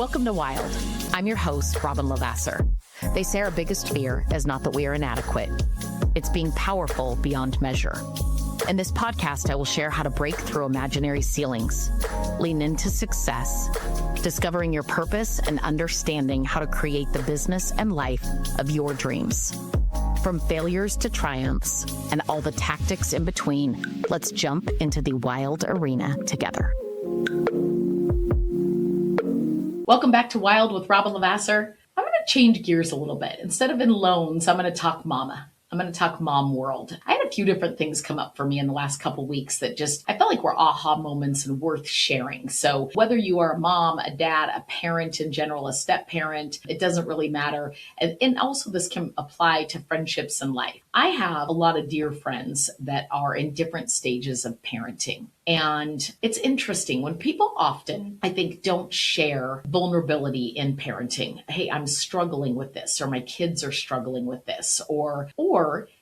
Welcome to Wild. I'm your host, Robin Lavasser. They say our biggest fear is not that we are inadequate. It's being powerful beyond measure. In this podcast, I will share how to break through imaginary ceilings, lean into success, discovering your purpose, and understanding how to create the business and life of your dreams. From failures to triumphs and all the tactics in between, let's jump into the wild arena together. Welcome back to Wild with Robin Lavasser. I'm going to change gears a little bit. Instead of in loans, I'm going to talk mama. I'm going to talk mom world. I had a few different things come up for me in the last couple weeks that just, I felt like were aha moments and worth sharing. So whether you are a mom, a dad, a parent in general, a step parent, it doesn't really matter. And also this can apply to friendships and life. I have a lot of dear friends that are in different stages of parenting. And it's interesting when people often, I think, don't share vulnerability in parenting. Hey, I'm struggling with this, or my kids are struggling with this, or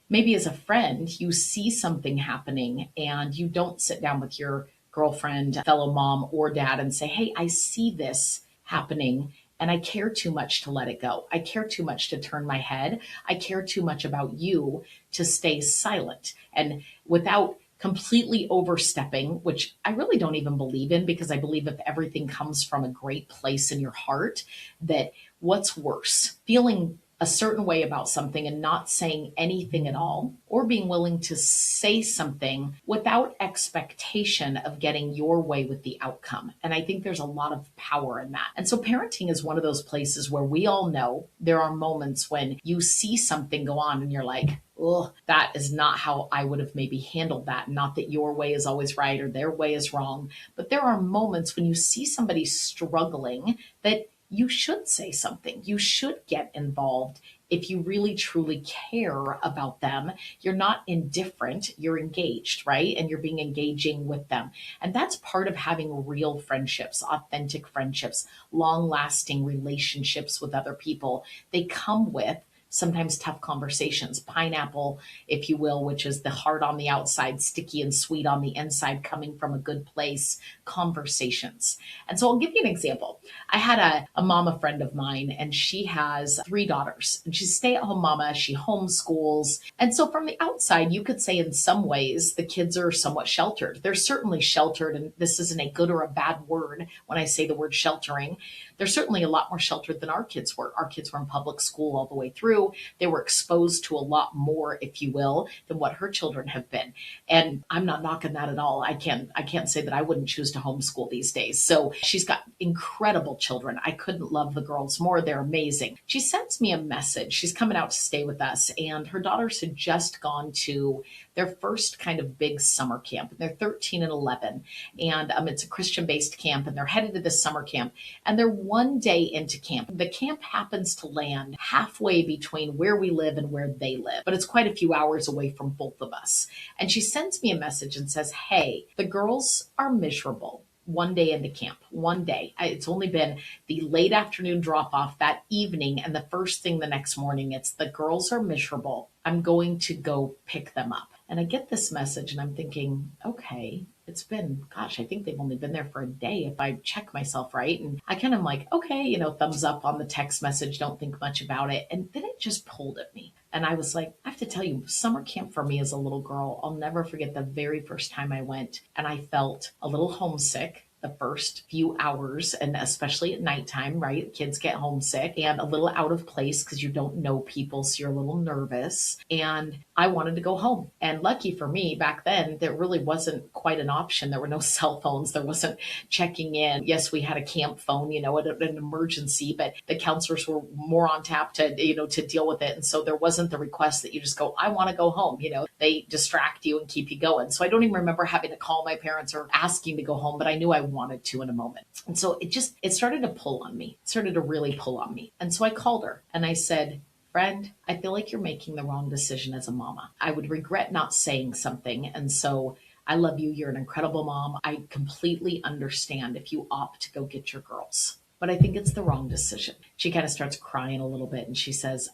maybe as a friend, you see something happening and you don't sit down with your girlfriend, fellow mom or dad and say, hey, I see this happening and I care too much to let it go. I care too much to turn my head. I care too much about you to stay silent. And without completely overstepping, which I really don't even believe in, because I believe if everything comes from a great place in your heart, that what's worse, feeling a certain way about something and not saying anything at all, or being willing to say something without expectation of getting your way with the outcome. And I think there's a lot of power in that. And so parenting is one of those places where we all know there are moments when you see something go on and you're like, oh, that is not how I would have maybe handled that. Not that your way is always right or their way is wrong, but there are moments when you see somebody struggling that you should say something. You should get involved if you really truly care about them. You're not indifferent, you're engaged, right? And you're being engaging with them. And that's part of having real friendships, authentic friendships, long-lasting relationships with other people. They come with sometimes tough conversations, pineapple, if you will, which is the hard on the outside, sticky and sweet on the inside, coming from a good place, conversations. And so I'll give you an example. I had a mama friend of mine, and she has 3 daughters, and she's a stay-at-home mama. She homeschools. And so from the outside, you could say in some ways the kids are somewhat sheltered. They're certainly sheltered, and this isn't a good or a bad word when I say the word sheltering. They're certainly a lot more sheltered than our kids were. Our kids were in public school all the way through. They were exposed to a lot more, if you will, than what her children have been. And I'm not knocking that at all. I can't say that I wouldn't choose to homeschool these days. So she's got incredible children. I couldn't love the girls more. They're amazing. She sends me a message. She's coming out to stay with us, and her daughters had just gone to their first kind of big summer camp. They're 13 and 11, and it's a Christian-based camp, and they're headed to this summer camp, and they're one day into camp. The camp happens to land halfway between where we live and where they live, but it's quite a few hours away from both of us. And she sends me a message and says, hey, the girls are miserable. One day into camp, one day. It's only been the late afternoon drop off that evening, and the first thing the next morning, it's the girls are miserable. I'm going to go pick them up. And I get this message and I'm thinking, okay, it's been, I think they've only been there for a day if I check myself right. And I kind of like, okay, thumbs up on the text message, don't think much about it. And then it just pulled at me. And I was like, I have to tell you, summer camp for me as a little girl, I'll never forget the very first time I went, and I felt a little homesick the first few hours, and especially at nighttime, right? Kids get homesick and a little out of place because you don't know people, so you're a little nervous. And I wanted to go home. And lucky for me, back then, there really wasn't quite an option. There were no cell phones. There wasn't checking in. Yes, we had a camp phone, at an emergency, but the counselors were more on tap to deal with it. And so there wasn't the request that you just go, I want to go home. They distract you and keep you going. So I don't even remember having to call my parents or asking to go home, but I knew I wanted to in a moment. And so it started to pull on me. It started to really pull on me. And so I called her and I said, friend, I feel like you're making the wrong decision as a mama. I would regret not saying something. And so I love you. You're an incredible mom. I completely understand if you opt to go get your girls. But I think it's the wrong decision. She kind of starts crying a little bit and she says,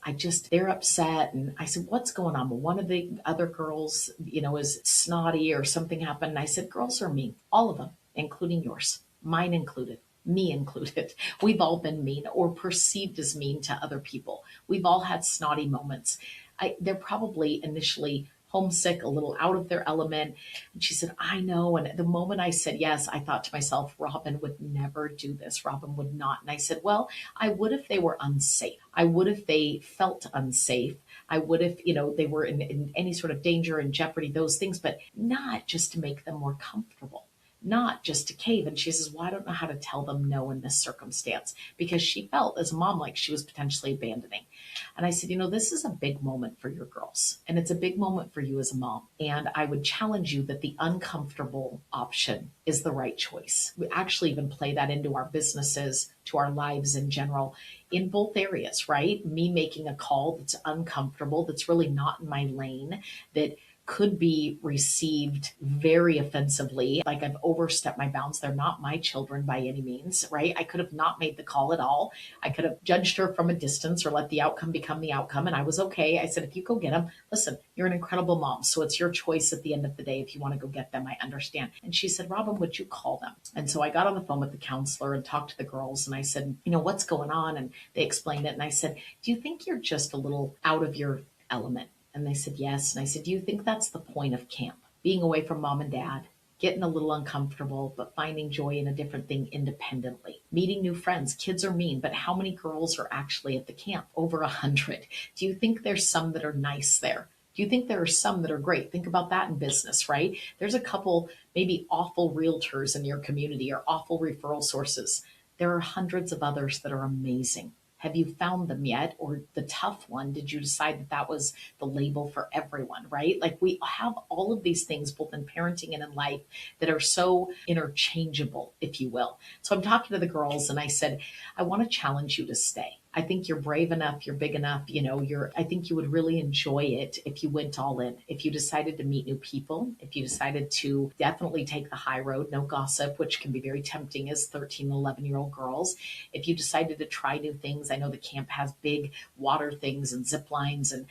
they're upset. And I said, what's going on? Well, one of the other girls, is snotty or something happened. And I said, girls are mean, all of them, including yours, mine included. me included. We've all been mean or perceived as mean to other people. We've all had snotty moments. They're probably initially homesick, a little out of their element. And she said, I know. And the moment I said yes, I thought to myself, Robin would never do this. Robin would not. And I said, well, I would if they were unsafe. I would if they felt unsafe. I would if, they were in any sort of danger and jeopardy, those things, but not just to make them more comfortable, not just to cave. And she says, well, I don't know how to tell them no in this circumstance, because she felt as a mom like she was potentially abandoning. And I said, this is a big moment for your girls, and it's a big moment for you as a mom. And I would challenge you that the uncomfortable option is the right choice. We actually even play that into our businesses, to our lives in general, in both areas, right? Me making a call that's uncomfortable, that's really not in my lane, that could be received very offensively, like I've overstepped my bounds. They're not my children by any means, right? I could have not made the call at all. I could have judged her from a distance or let the outcome become the outcome. And I was okay. I said, if you go get them, listen, you're an incredible mom. So it's your choice at the end of the day. If you want to go get them, I understand. And she said, Robin, would you call them? And so I got on the phone with the counselor and talked to the girls. And I said, what's going on? And they explained it. And I said, do you think you're just a little out of your element? And they said, yes. And I said, do you think that's the point of camp? Being away from mom and dad, getting a little uncomfortable, but finding joy in a different thing independently, meeting new friends. Kids are mean, but how many girls are actually at the camp? Over 100. Do you think there's some that are nice there? Do you think there are some that are great? Think about that in business, right? There's a couple maybe awful realtors in your community or awful referral sources. There are hundreds of others that are amazing. Have you found them yet? Or the tough one, did you decide that that was the label for everyone, right? Like, we have all of these things, both in parenting and in life, that are so interchangeable, if you will. So I'm talking to the girls and I said, I want to challenge you to stay. I think you're brave enough, you're big enough, I think you would really enjoy it if you went all in, if you decided to meet new people, if you decided to definitely take the high road, no gossip, which can be very tempting as 13, 11-year-old girls. If you decided to try new things, I know the camp has big water things and zip lines and,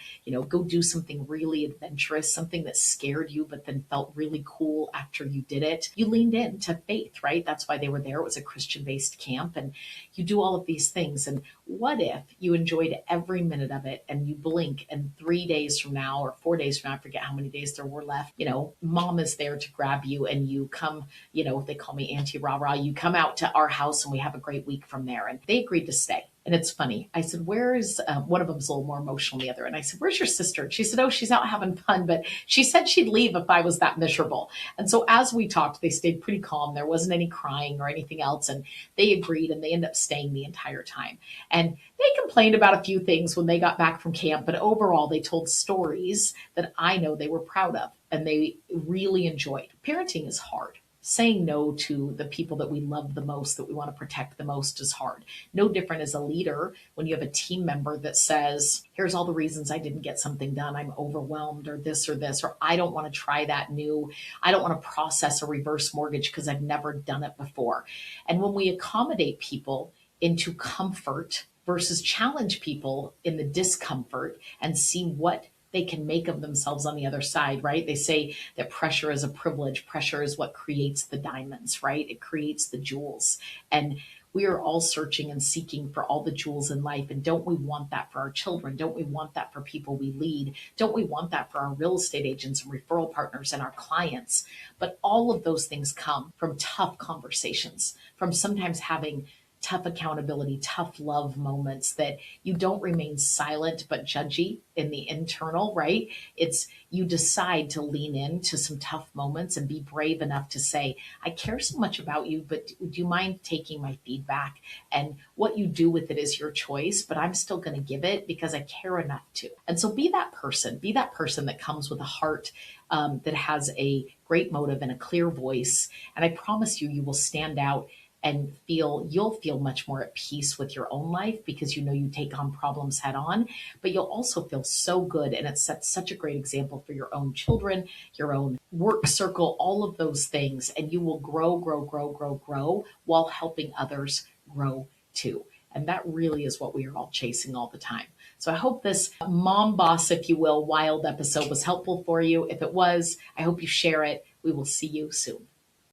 go do something really adventurous, something that scared you, but then felt really cool after you did it. You leaned into faith, right? That's why they were there. It was a Christian-based camp, and you do all of these things. And what if you enjoyed every minute of it and you blink and 3 days from now or 4 days from now, I forget how many days there were left, mom is there to grab you and you come, they call me Auntie Rah Rah, you come out to our house and we have a great week from there. And they agreed to stay. And it's funny. I said, where is, one of them's a little more emotional than the other. And I said, where's your sister? And she said, oh, she's out having fun, but she said she'd leave if I was that miserable. And so as we talked, they stayed pretty calm. There wasn't any crying or anything else. And they agreed and they ended up staying the entire time. And they complained about a few things when they got back from camp, but overall they told stories that I know they were proud of and they really enjoyed. Parenting is hard. Saying no to the people that we love the most, that we want to protect the most, is hard. No different as a leader when you have a team member that says, here's all the reasons I didn't get something done. I'm overwhelmed or this, or I don't want to try that new. I don't want to process a reverse mortgage because I've never done it before. And when we accommodate people into comfort versus challenge people in the discomfort and see what they can make of themselves on the other side, right? They say that pressure is a privilege. Pressure is what creates the diamonds, right? It creates the jewels. And we are all searching and seeking for all the jewels in life. And don't we want that for our children? Don't we want that for people we lead? Don't we want that for our real estate agents and referral partners and our clients? But all of those things come from tough conversations, from sometimes having tough accountability, tough love moments, that you don't remain silent but judgy in the internal, right? It's you decide to lean into some tough moments and be brave enough to say, I care so much about you, but do you mind taking my feedback? And what you do with it is your choice, but I'm still going to give it because I care enough to. And so be that person that comes with a heart that has a great motive and a clear voice. And I promise you, you will stand out and you'll feel much more at peace with your own life because you take on problems head on, but you'll also feel so good. And it sets such a great example for your own children, your own work circle, all of those things. And you will grow while helping others grow too. And that really is what we are all chasing all the time. So I hope this mom boss, if you will, wild episode was helpful for you. If it was, I hope you share it. We will see you soon.